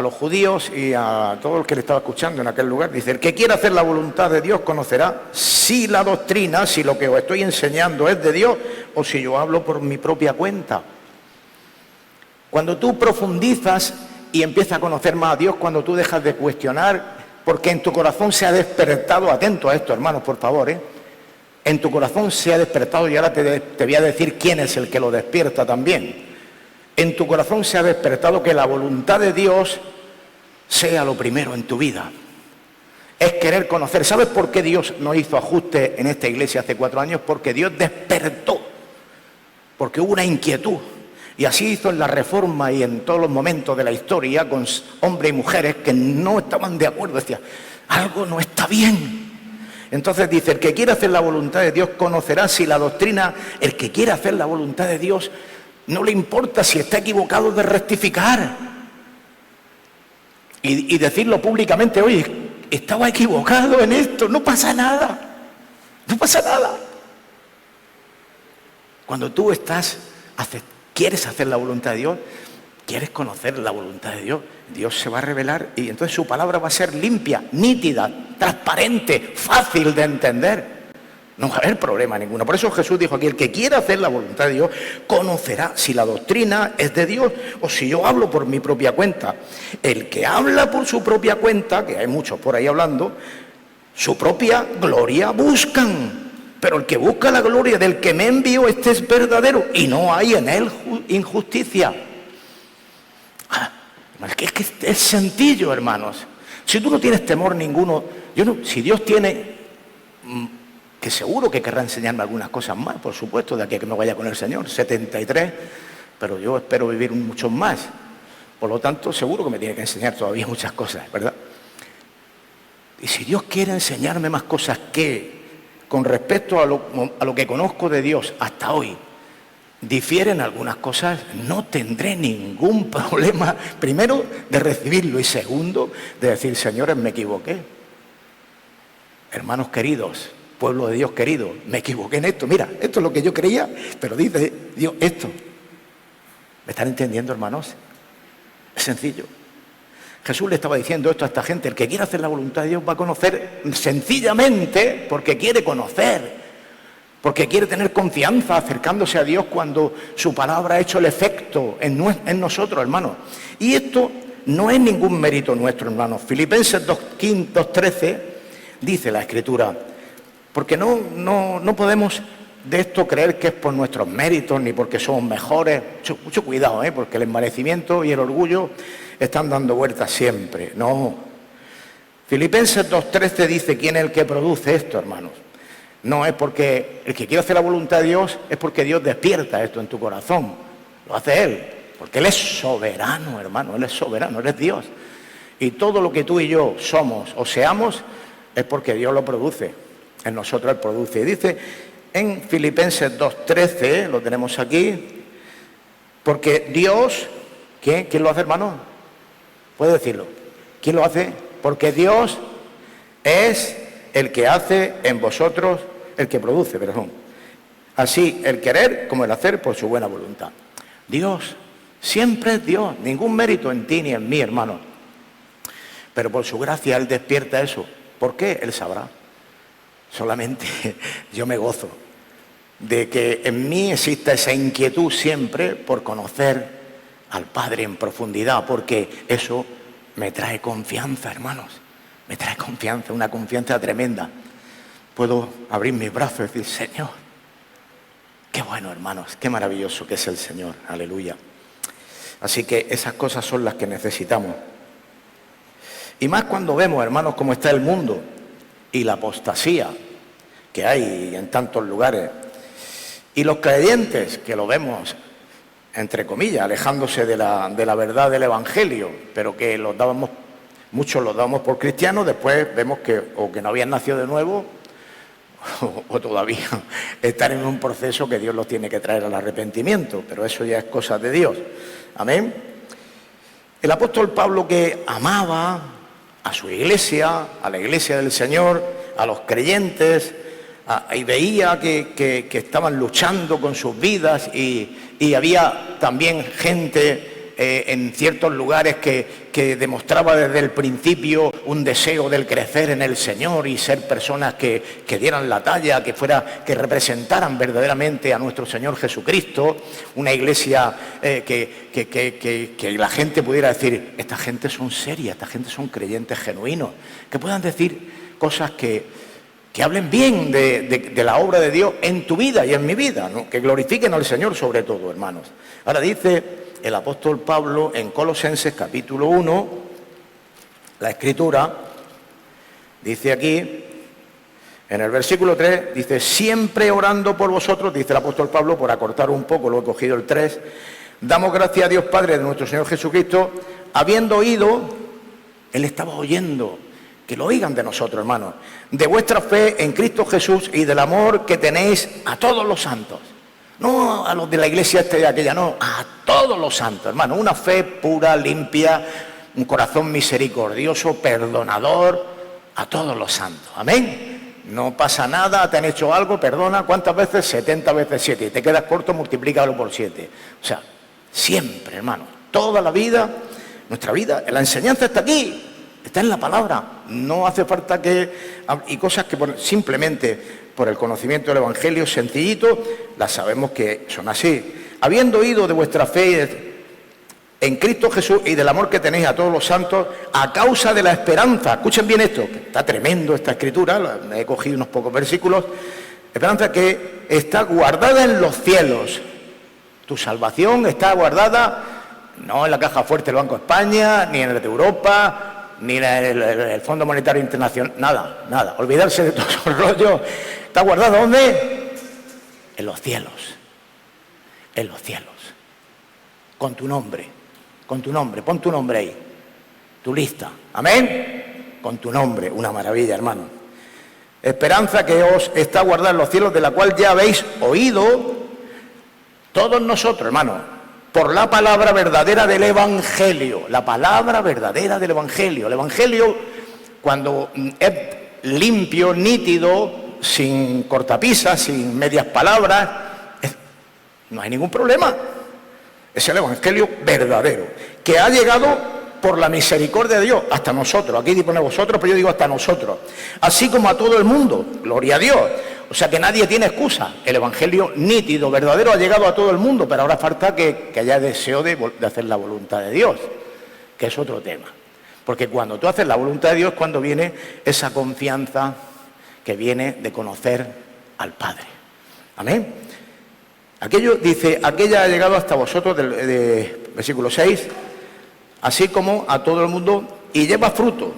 los judíos y a todo el que le estaba escuchando en aquel lugar. Dice, el que quiera hacer la voluntad de Dios conocerá si la doctrina, si lo que os estoy enseñando es de Dios o si yo hablo por mi propia cuenta. Cuando tú profundizas y empiezas a conocer más a Dios, cuando tú dejas de cuestionar, porque en tu corazón se ha despertado, atento a esto, hermanos, por favor, en tu corazón se ha despertado, y ahora te voy a decir quién es el que lo despierta también. En tu corazón se ha despertado que la voluntad de Dios sea lo primero en tu vida. Es querer conocer. ¿Sabes por qué Dios no hizo ajuste en esta iglesia hace 4 años? Porque Dios despertó. Porque hubo una inquietud. Y así hizo en la Reforma y en todos los momentos de la historia con hombres y mujeres que no estaban de acuerdo. Decían, algo no está bien. Entonces dice, el que quiera hacer la voluntad de Dios conocerá si la doctrina, el que quiera hacer la voluntad de Dios, no le importa si está equivocado de rectificar. Y decirlo públicamente, oye, estaba equivocado en esto, no pasa nada. No pasa nada. Cuando tú quieres hacer la voluntad de Dios, quieres conocer la voluntad de Dios, Dios se va a revelar y entonces su palabra va a ser limpia, nítida, transparente, fácil de entender. No va a haber problema ninguno. Por eso Jesús dijo aquí, el que quiera hacer la voluntad de Dios, conocerá si la doctrina es de Dios o si yo hablo por mi propia cuenta. El que habla por su propia cuenta, que hay muchos por ahí hablando, su propia gloria buscan. Pero el que busca la gloria del que me envió, este es verdadero y no hay en él injusticia. Es que es sencillo, hermanos. Si tú no tienes temor ninguno, si Dios tiene, que seguro que querrá enseñarme algunas cosas más, por supuesto, de aquí a que me vaya con el Señor, 73, pero yo espero vivir muchos más. Por lo tanto, seguro que me tiene que enseñar todavía muchas cosas, ¿verdad? Y si Dios quiere enseñarme más cosas que, con respecto a lo que conozco de Dios hasta hoy, difieren algunas cosas, no tendré ningún problema, primero, de recibirlo y segundo, de decir, señores, me equivoqué. Hermanos queridos, pueblo de Dios querido, me equivoqué en esto, mira, esto es lo que yo creía, pero dice Dios esto. ¿Me están entendiendo, hermanos? Es sencillo. Jesús le estaba diciendo esto a esta gente: el que quiera hacer la voluntad de Dios va a conocer sencillamente porque quiere conocer, porque quiere tener confianza acercándose a Dios cuando su palabra ha hecho el efecto en nosotros, hermanos. Y esto no es ningún mérito nuestro, hermanos. Filipenses 2:13 dice la Escritura, porque no podemos de esto creer que es por nuestros méritos ni porque somos mejores. Mucho cuidado, porque el envanecimiento y el orgullo están dando vueltas siempre. No. Filipenses 2:13 dice: ¿quién es el que produce esto, hermanos? No es porque el que quiere hacer la voluntad de Dios, es porque Dios despierta esto en tu corazón. Lo hace Él, porque Él es soberano, hermano. Él es soberano, Él es Dios. Y todo lo que tú y yo somos o seamos es porque Dios lo produce. En nosotros Él produce. Y dice en Filipenses 2:13, lo tenemos aquí, porque Dios, ¿quién lo hace, hermano? ¿Puede decirlo? ¿Quién lo hace? Porque Dios es el que hace en vosotros, el que produce, perdón. Así el querer como el hacer por su buena voluntad. Dios, siempre es Dios, ningún mérito en ti ni en mí, hermano. Pero por su gracia Él despierta eso. ¿Por qué? Él sabrá. Solamente yo me gozo de que en mí exista esa inquietud siempre por conocer al Padre en profundidad, porque eso me trae confianza, hermanos. Me trae confianza, una confianza tremenda. Puedo abrir mis brazos y decir: Señor, qué bueno, hermanos, qué maravilloso que es el Señor. Aleluya. Así que esas cosas son las que necesitamos. Y más cuando vemos, hermanos, cómo está el mundo y la apostasía que hay en tantos lugares. Y los creyentes, que lo vemos, entre comillas, alejándose de la verdad del Evangelio, pero que muchos los dábamos por cristianos, después vemos que o que no habían nacido de nuevo o todavía están en un proceso que Dios los tiene que traer al arrepentimiento, pero eso ya es cosa de Dios. Amén. El apóstol Pablo, que amaba a su iglesia, a la iglesia del Señor, a los creyentes, y veía que estaban luchando con sus vidas y había también gente en ciertos lugares que demostraba desde el principio un deseo del crecer en el Señor y ser personas que dieran la talla, que representaran verdaderamente a nuestro Señor Jesucristo, una iglesia que la gente pudiera decir: esta gente son serias, esta gente son creyentes genuinos, que puedan decir cosas que hablen bien de la obra de Dios en tu vida y en mi vida, ¿no? Que glorifiquen al Señor sobre todo, hermanos. Ahora dice el apóstol Pablo en Colosenses capítulo 1, la Escritura, dice aquí, en el versículo 3, dice: siempre orando por vosotros, dice el apóstol Pablo, por acortar un poco, lo he cogido el 3, damos gracias a Dios Padre de nuestro Señor Jesucristo, habiendo oído, Él estaba oyendo, que lo oigan de nosotros, hermanos, de vuestra fe en Cristo Jesús y del amor que tenéis a todos los santos. No a los de la iglesia esta y aquella, no, a todos los santos, hermano. Una fe pura, limpia, un corazón misericordioso, perdonador, a todos los santos. Amén. No pasa nada, te han hecho algo, perdona. ¿Cuántas veces? 70 veces 7. Y te quedas corto, multiplícalo por 7. O sea, siempre, hermano. Toda la vida, nuestra vida, la enseñanza está aquí. Está en la palabra. No hace falta y cosas que simplemente por el conocimiento del Evangelio sencillito, las sabemos que son así. Habiendo oído de vuestra fe en Cristo Jesús y del amor que tenéis a todos los santos, a causa de la esperanza. Escuchen bien esto, que está tremendo esta escritura, he cogido unos pocos versículos. Esperanza que está guardada en los cielos. Tu salvación está guardada no en la caja fuerte del Banco de España, ni en el de Europa, ni en el Fondo Monetario Internacional, nada. Olvidarse de todo esos rollos. ¿Está guardado dónde? En los cielos. En los cielos. Con tu nombre. Pon tu nombre ahí. Tu lista. Amén. Con tu nombre. Una maravilla, hermano. Esperanza que os está guardada en los cielos, de la cual ya habéis oído todos nosotros, hermano, por la palabra verdadera del Evangelio. La palabra verdadera del Evangelio. El Evangelio, cuando es limpio, nítido, sin cortapisas, sin medias palabras, no hay ningún problema. Es el Evangelio verdadero, que ha llegado por la misericordia de Dios hasta nosotros. Aquí pone vosotros, pero yo digo hasta nosotros. Así como a todo el mundo, gloria a Dios. O sea que nadie tiene excusa. El Evangelio nítido, verdadero, ha llegado a todo el mundo, pero ahora falta que haya deseo de hacer la voluntad de Dios, que es otro tema. Porque cuando tú haces la voluntad de Dios, cuando viene esa confianza que viene de conocer al Padre. Amén. Aquello dice, aquella ha llegado hasta vosotros, versículo 6, así como a todo el mundo, y lleva fruto,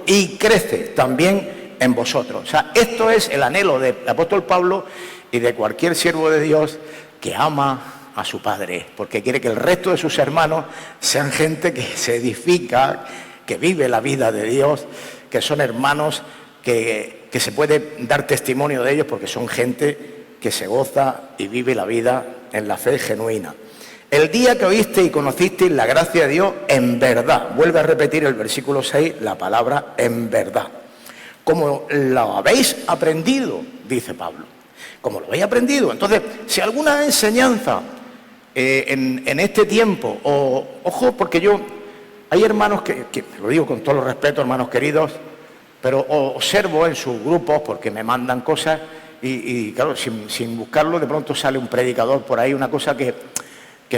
y crece también en vosotros. O sea, esto es el anhelo del apóstol Pablo y de cualquier siervo de Dios que ama a su Padre, porque quiere que el resto de sus hermanos sean gente que se edifica, que vive la vida de Dios, que son hermanos que se puede dar testimonio de ellos, porque son gente que se goza y vive la vida en la fe genuina. El día que oíste y conocisteis la gracia de Dios en verdad, vuelve a repetir el versículo 6, la palabra en verdad. Como lo habéis aprendido, dice Pablo, como lo habéis aprendido. Entonces, si alguna enseñanza en este tiempo, ojo, porque hay hermanos que, lo digo con todo el respeto, hermanos queridos, pero observo en sus grupos, porque me mandan cosas, y claro, sin buscarlo, de pronto sale un predicador por ahí, una cosa que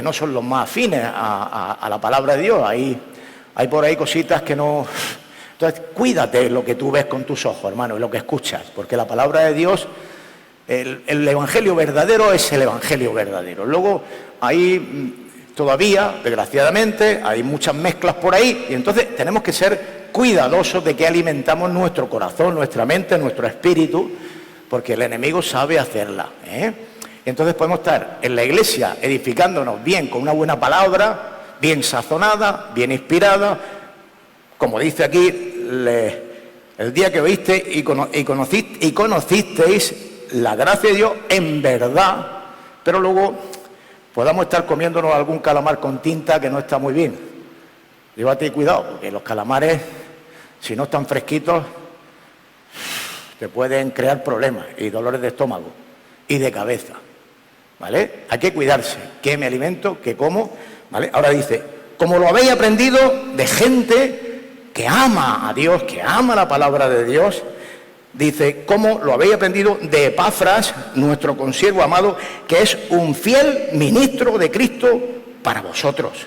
no son los más afines a la palabra de Dios. Hay por ahí cositas que no... Entonces, cuídate lo que tú ves con tus ojos, hermano, y lo que escuchas, porque la palabra de Dios, el Evangelio verdadero es el Evangelio verdadero. Luego, ahí todavía, desgraciadamente, hay muchas mezclas por ahí, y entonces tenemos que ser cuidadosos de que alimentamos nuestro corazón, nuestra mente, nuestro espíritu, porque el enemigo sabe hacerla, Entonces podemos estar en la iglesia edificándonos bien con una buena palabra, bien sazonada, bien inspirada, como dice aquí, el día que oíste y conocisteis la gracia de Dios en verdad, pero luego podamos estar comiéndonos algún calamar con tinta que no está muy bien. Llévate cuidado, porque los calamares, si no están fresquitos, te pueden crear problemas y dolores de estómago y de cabeza, ¿vale? Hay que cuidarse, qué me alimento, qué como, ¿vale? Ahora dice, como lo habéis aprendido de gente que ama a Dios, que ama la palabra de Dios, dice, como lo habéis aprendido de Epafras, nuestro consiervo amado, que es un fiel ministro de Cristo para vosotros.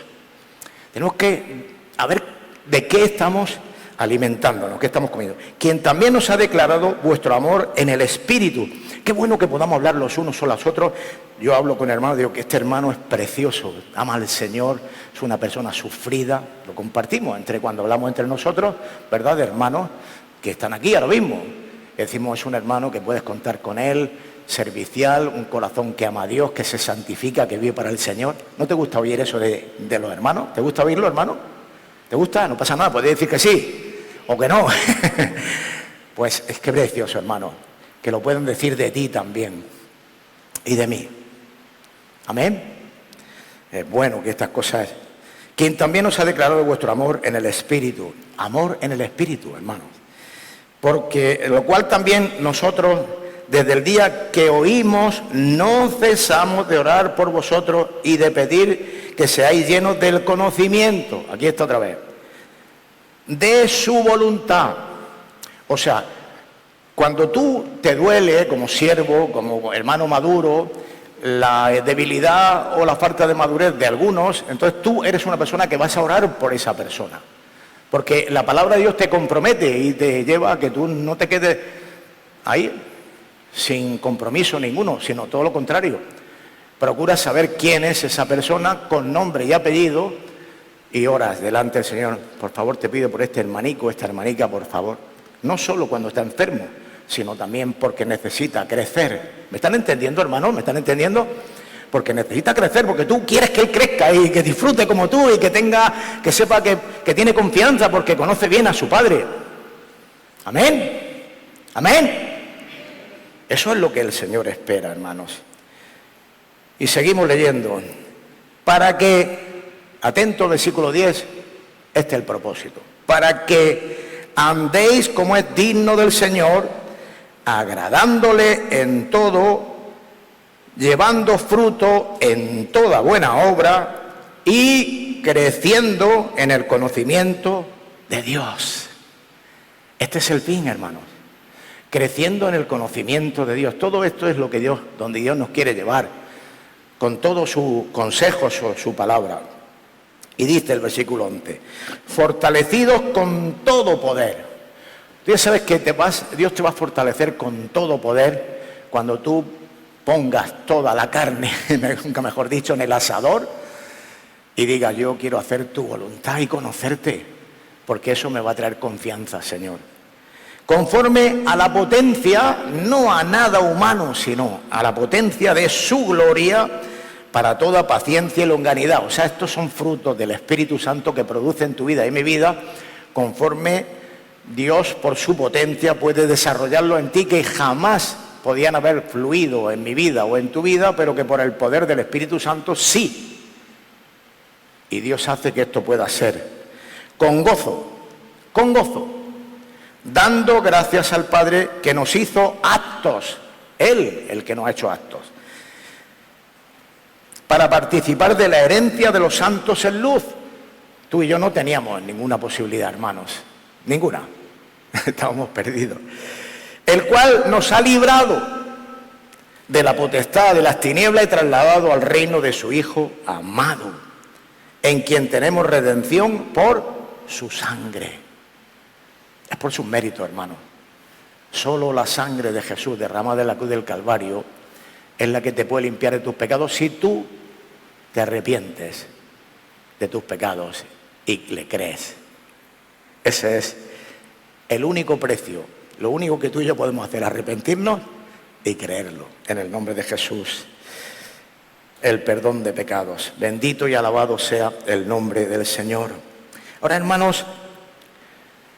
Tenemos que ver de qué estamos alimentándonos, qué estamos comiendo. Quien también nos ha declarado vuestro amor en el Espíritu. Qué bueno que podamos hablar los unos o los otros. Yo hablo con hermanos, digo que este hermano es precioso, ama al Señor, es una persona sufrida. Lo compartimos cuando hablamos entre nosotros, ¿verdad? De hermanos que están aquí ahora mismo. Decimos, es un hermano que puedes contar con él, servicial, un corazón que ama a Dios, que se santifica, que vive para el Señor. ¿No te gusta oír eso de los hermanos? ¿Te gusta oírlo, hermano? ¿Te gusta? No pasa nada, puedes decir que sí o que no. Pues es que precioso, hermano, que lo pueden decir de ti también y de mí. Amén. Es bueno que estas cosas... Quien también os ha declarado vuestro amor en el Espíritu. Amor en el Espíritu, hermanos. Porque lo cual también nosotros, desde el día que oímos, no cesamos de orar por vosotros y de pedir que seáis llenos del conocimiento. Aquí está otra vez. De su voluntad. O sea, cuando tú te duele como siervo, como hermano maduro, la debilidad o la falta de madurez de algunos, entonces tú eres una persona que vas a orar por esa persona. Porque la palabra de Dios te compromete y te lleva a que tú no te quedes ahí sin compromiso ninguno, sino todo lo contrario. Procura saber quién es esa persona con nombre y apellido y oras delante del Señor. Por favor, te pido por este hermanico, esta hermanica, por favor. No solo cuando está enfermo, sino también porque necesita crecer. ¿Me están entendiendo, hermanos? ¿Me están entendiendo? Porque necesita crecer, porque tú quieres que él crezca y que disfrute como tú y que sepa que tiene confianza porque conoce bien a su Padre. Amén. Amén. Eso es lo que el Señor espera, hermanos. Y seguimos leyendo. Para que, atento al versículo 10, este es el propósito. Para que andéis como es digno del Señor, agradándole en todo, llevando fruto en toda buena obra y creciendo en el conocimiento de Dios. Este es el fin, hermanos. Creciendo en el conocimiento de Dios. Todo esto es lo que donde Dios nos quiere llevar, con todo su consejo, su palabra. Y dice el versículo 11, fortalecidos con todo poder. Tú ya sabes que Dios te va a fortalecer con todo poder cuando tú pongas toda la carne, nunca mejor dicho, en el asador y digas, yo quiero hacer tu voluntad y conocerte, porque eso me va a traer confianza, Señor. Conforme a la potencia, no a nada humano, sino a la potencia de su gloria, para toda paciencia y longanimidad. O sea, estos son frutos del Espíritu Santo que produce en tu vida y mi vida, conforme Dios, por su potencia, puede desarrollarlo en ti, que jamás podían haber fluido en mi vida o en tu vida, pero que por el poder del Espíritu Santo sí. Y Dios hace que esto pueda ser. Con gozo, dando gracias al Padre que nos hizo aptos, Él el que nos ha hecho aptos, para participar de la herencia de los santos en luz. Tú y yo no teníamos ninguna posibilidad, hermanos, ninguna. Estábamos perdidos. El cual nos ha librado de la potestad de las tinieblas y trasladado al reino de su Hijo amado, en quien tenemos redención por su sangre. Es por sus méritos, hermanos. Solo la sangre de Jesús derramada en la cruz del Calvario es la que te puede limpiar de tus pecados si tú te arrepientes de tus pecados y le crees. Ese es el único precio, lo único que tú y yo podemos hacer, arrepentirnos y creerlo, en el nombre de Jesús. El perdón de pecados. Bendito y alabado sea el nombre del Señor. Ahora, hermanos,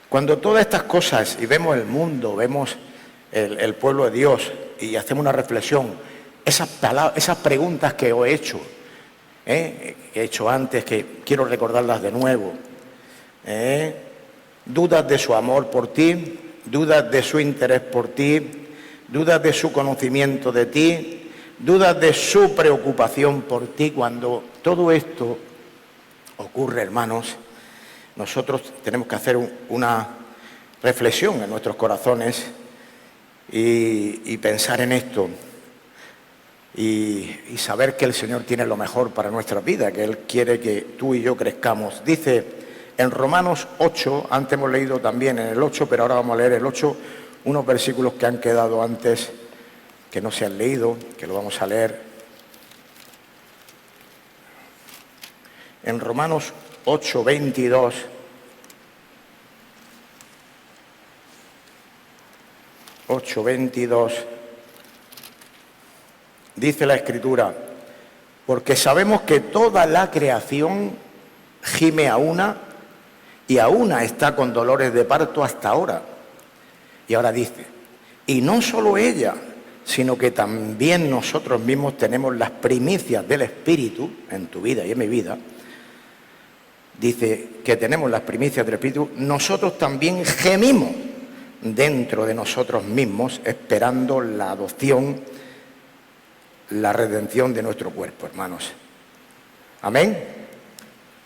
cuando todas estas cosas, y vemos el mundo, vemos el pueblo de Dios, y hacemos una reflexión, esas preguntas que os he hecho, que he hecho antes, que quiero recordarlas de nuevo, dudas de su amor por ti, dudas de su interés por ti, dudas de su conocimiento de ti, dudas de su preocupación por ti. Cuando todo esto ocurre, hermanos, nosotros tenemos que hacer una reflexión en nuestros corazones y pensar en esto y saber que el Señor tiene lo mejor para nuestra vida, que Él quiere que tú y yo crezcamos. Dice en Romanos 8, antes hemos leído también en el 8, pero ahora vamos a leer el 8, unos versículos que han quedado antes, que no se han leído, que lo vamos a leer. En Romanos 8, 22, dice la Escritura, porque sabemos que toda la creación gime a una y a una está con dolores de parto hasta ahora. Y ahora dice, y no solo ella, sino que también nosotros mismos tenemos las primicias del Espíritu, en tu vida y en mi vida. Dice que tenemos las primicias del Espíritu, nosotros también gemimos dentro de nosotros mismos, esperando la adopción, la redención de nuestro cuerpo, hermanos. Amén.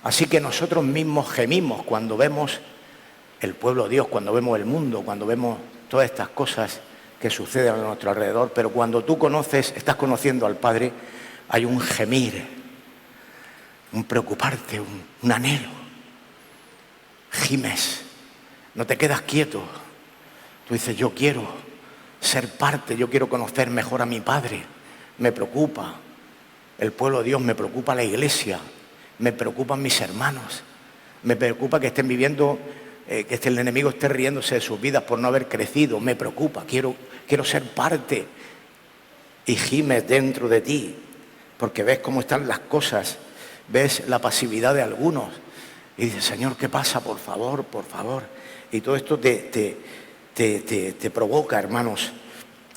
Así que nosotros mismos gemimos cuando vemos el pueblo de Dios, cuando vemos el mundo, cuando vemos todas estas cosas que suceden a nuestro alrededor, pero cuando tú estás conociendo al Padre, hay un gemir, un preocuparte, un anhelo. Gimes, no te quedas quieto. Tú dices, yo quiero ser parte, yo quiero conocer mejor a mi Padre. Me preocupa el pueblo de Dios, me preocupa la iglesia, me preocupan mis hermanos, me preocupa que estén viviendo, que el enemigo esté riéndose de sus vidas por no haber crecido. Me preocupa, quiero ser parte. Y gimes dentro de ti, porque ves cómo están las cosas, ves la pasividad de algunos, y dices, Señor, ¿qué pasa? Por favor, por favor. Y todo esto te provoca, hermanos,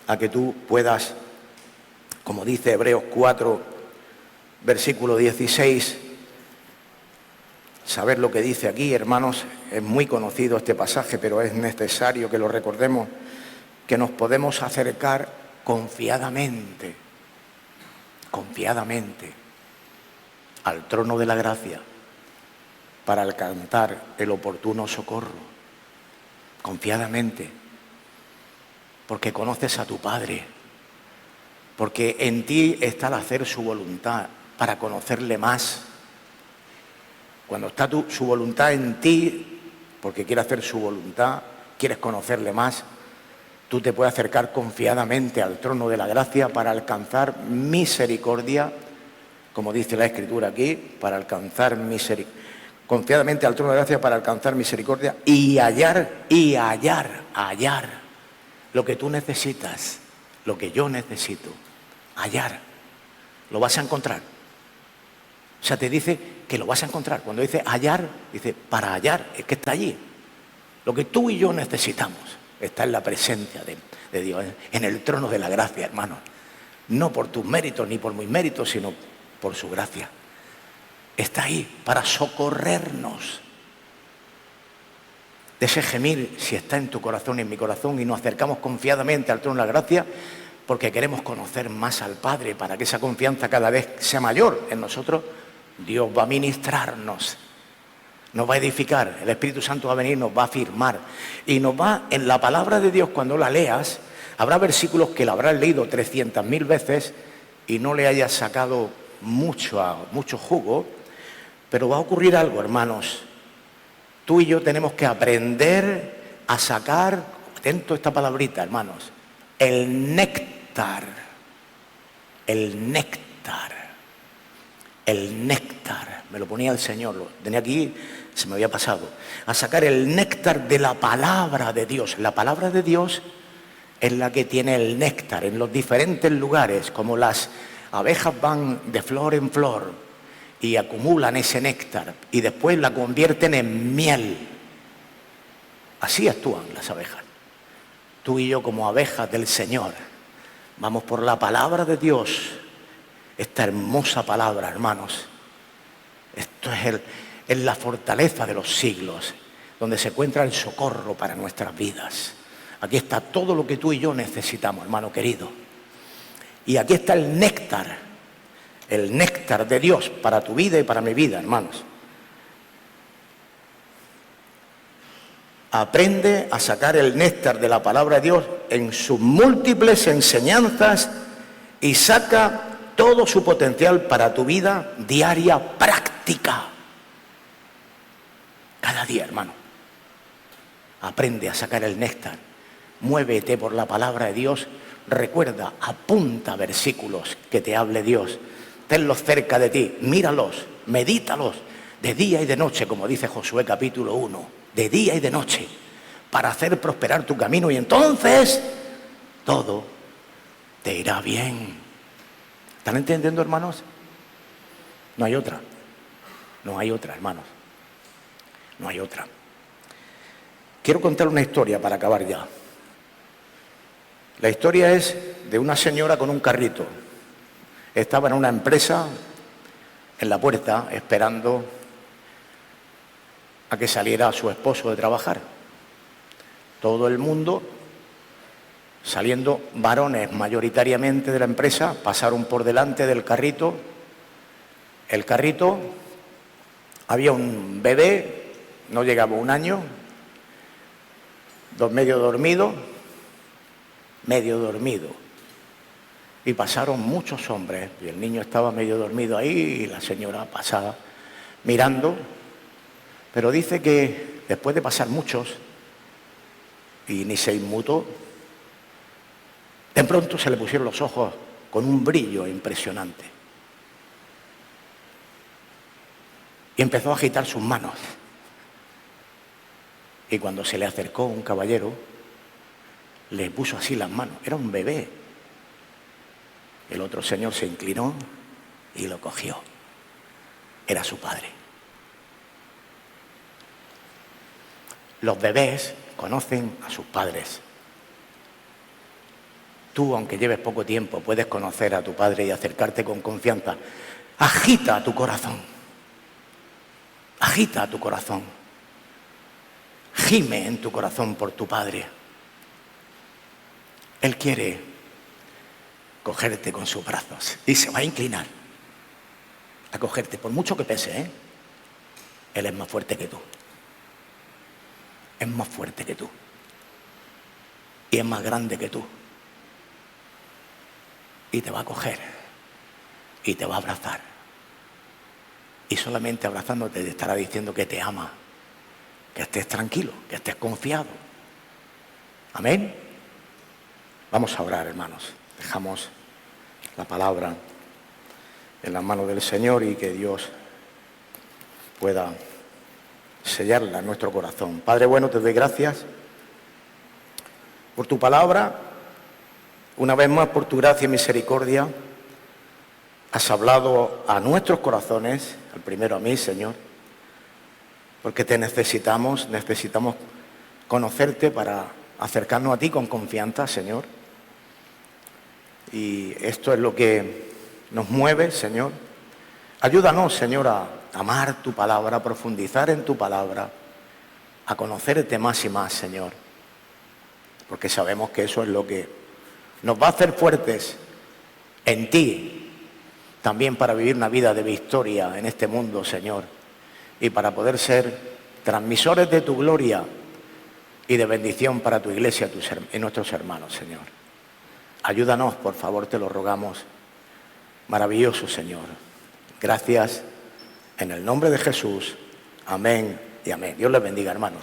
a que tú puedas, como dice Hebreos 4, versículo 16, saber lo que dice aquí, hermanos. Es muy conocido este pasaje, pero es necesario que lo recordemos. que nos podemos acercar confiadamente al trono de la gracia para alcanzar el oportuno socorro, confiadamente, porque conoces a tu Padre, porque en ti está el hacer su voluntad para conocerle más. Cuando está su voluntad en ti, porque quiere hacer su voluntad, quieres conocerle más, tú te puedes acercar confiadamente al trono de la gracia para alcanzar misericordia, como dice la Escritura aquí, para alcanzar misericordia. Confiadamente al trono de la gracia para alcanzar misericordia y hallar lo que tú necesitas, lo que yo necesito. Hallar. Lo vas a encontrar. O sea, te dice que lo vas a encontrar. Cuando dice hallar, dice para hallar, es que está allí. Lo que tú y yo necesitamos está en la presencia de Dios, en el trono de la gracia, hermanos. No por tus méritos ni por mis méritos, sino por su gracia. Está ahí para socorrernos de ese gemir, si está en tu corazón y en mi corazón, y nos acercamos confiadamente al trono de la gracia porque queremos conocer más al Padre, para que esa confianza cada vez sea mayor en nosotros. Dios va a ministrarnos, nos va a edificar, el Espíritu Santo va a venir, nos va a afirmar y nos va, en la palabra de Dios, cuando la leas, habrá versículos que la habrás leído 300.000 veces y no le hayas sacado mucho jugo, pero va a ocurrir algo, hermanos. Tú y yo tenemos que aprender a sacar, atento a esta palabrita, hermanos, el néctar, me lo ponía el Señor, lo tenía aquí, se me había pasado, a sacar el néctar de la palabra de Dios. La palabra de Dios es la que tiene el néctar en los diferentes lugares, como las abejas van de flor en flor y acumulan ese néctar y después la convierten en miel. Así actúan las abejas. Tú y yo, como abejas del Señor, vamos por la palabra de Dios, esta hermosa palabra, hermanos. Esto es la fortaleza de los siglos, donde se encuentra el socorro para nuestras vidas. Aquí está todo lo que tú y yo necesitamos, hermano querido. Y aquí está el néctar de Dios para tu vida y para mi vida, hermanos. Aprende a sacar el néctar de la palabra de Dios en sus múltiples enseñanzas y saca todo su potencial para tu vida diaria práctica. Cada día, hermano. Aprende a sacar el néctar. Muévete por la palabra de Dios. Recuerda, apunta versículos que te hable Dios. Tenlos cerca de ti, míralos, medítalos de día y de noche, como dice Josué capítulo 1, de día y de noche, para hacer prosperar tu camino y entonces todo te irá bien. ¿Están entendiendo, hermanos? No hay otra, hermanos, no hay otra. Quiero contar una historia para acabar ya. La historia es de una señora con un carrito. Estaba en una empresa, en la puerta, esperando a que saliera su esposo de trabajar. Todo el mundo, saliendo varones mayoritariamente de la empresa, pasaron por delante del carrito. El carrito, había un bebé, no llegaba a un año, medio dormido, y pasaron muchos hombres, y el niño estaba medio dormido ahí, y la señora pasaba mirando, pero dice que después de pasar muchos, y ni se inmutó, de pronto se le pusieron los ojos con un brillo impresionante, y empezó a agitar sus manos, y cuando se le acercó un caballero, le puso así las manos, era un bebé. El otro señor se inclinó y lo cogió. Era su padre. Los bebés conocen a sus padres. Tú, aunque lleves poco tiempo, puedes conocer a tu padre y acercarte con confianza. Agita tu corazón. Agita tu corazón. Gime en tu corazón por tu padre. Él quiere cogerte con sus brazos y se va a inclinar a cogerte, por mucho que pese, ¿eh? Él es más fuerte que tú. Es más fuerte que tú. Y es más grande que tú. Y te va a coger. Y te va a abrazar. Y solamente abrazándote te estará diciendo que te ama. Que estés tranquilo, que estés confiado. Amén. Vamos a orar, hermanos. Dejamos la palabra en las manos del Señor y que Dios pueda sellarla en nuestro corazón. Padre bueno, te doy gracias por tu palabra, una vez más por tu gracia y misericordia. Has hablado a nuestros corazones, al primero a mí, Señor, porque te necesitamos conocerte para acercarnos a ti con confianza, Señor. Y esto es lo que nos mueve, Señor. Ayúdanos, Señor, a amar tu palabra, a profundizar en tu palabra, a conocerte más y más, Señor. Porque sabemos que eso es lo que nos va a hacer fuertes en ti, también para vivir una vida de victoria en este mundo, Señor, y para poder ser transmisores de tu gloria y de bendición para tu iglesia y nuestros hermanos, Señor. Ayúdanos, por favor, te lo rogamos. Maravilloso, Señor. Gracias en el nombre de Jesús. Amén y amén. Dios les bendiga, hermanos.